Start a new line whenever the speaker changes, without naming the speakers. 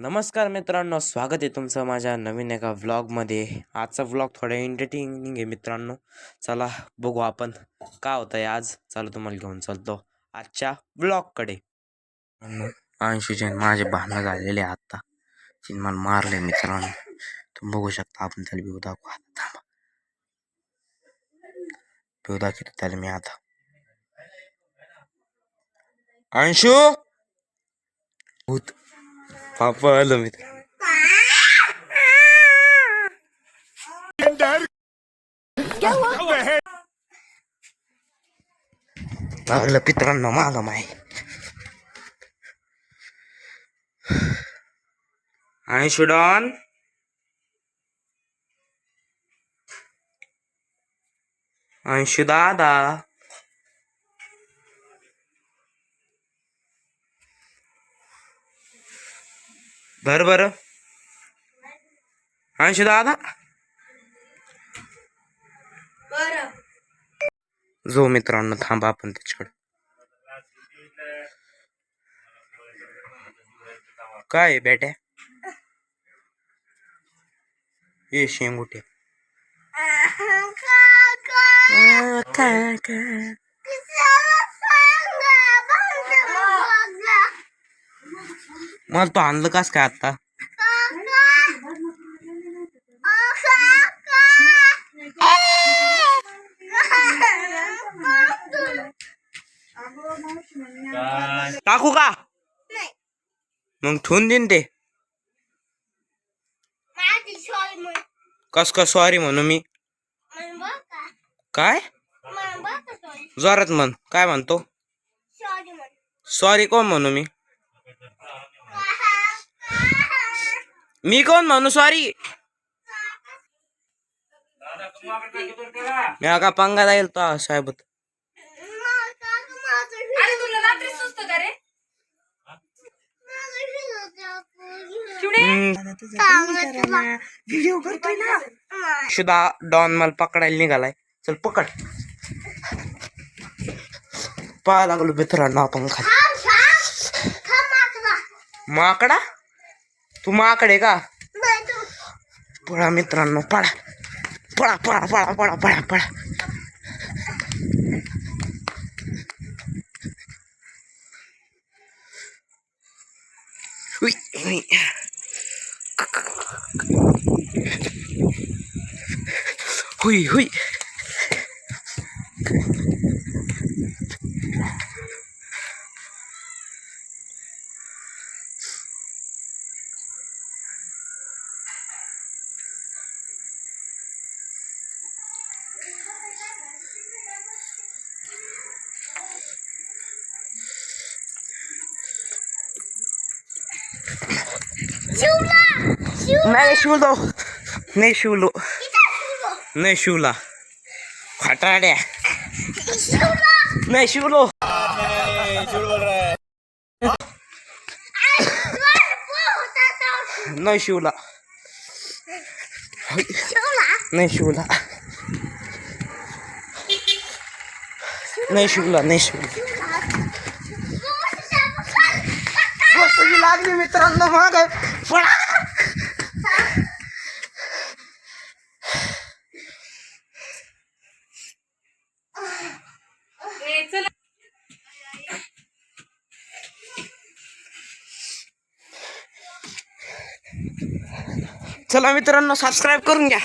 नमस्कार मित्रांनो, स्वागत आहे तुमचं माझ्या नवीन एका व्लॉगमध्ये. आजचा व्लॉग थोडा एंटरटेनिंग आहे मित्रांनो. चला बघू आपण काय होतंय आज. चला तुम्हाला घेऊन चालतो आजच्या व्लॉगकडे. अंशुचे माझे भांडणं झालेले आता. तिने मला मारले मित्रांनो, तुम्ही बघू शकता. आपण त्याला भिऊ दाखवू. थांबा, भिऊ दाखवतो त्याला मी आता. अंशू भूत पापा आलं मित्र. लागलं पित्रांनो माग माय. अंशू डॉन, अंशू दादा, बर बर. अंशू दादा जो मित्रांनो, थांबा आपण त्याच्याकडे. काय बेट्या ये शेंगुटे. मला तो आणलं कास काय आता. टाकू का मग ठेवून देईन ते. कस का सॉरी म्हणू मी. काय जोरात म्हण. काय म्हणतो सॉरी कोण म्हणू मी. मी कोण म्हणू सॉरी. मी का पंगा जाईल तो साहेब. व्हिडिओ करतोय ना. शुदा डॉन मला पकडायला निघालाय. चल पकड. पाहा लागलो मित्रांनो आपण खाली. माकडा तू माकडे का. पळा मित्रांनो पळा पळा पळा पळा पळा पळा पळा. हुई हुई. नाही शिवलो नाही शिवलो नाही शिवला. खटाड्या नाही शिवलो. नाही शिवला नाही शिवला नाही शिवला नाही शिवला. लागली मित्रांनो माग पळा. चला मित्रांनो सबस्क्राईब करून घ्या.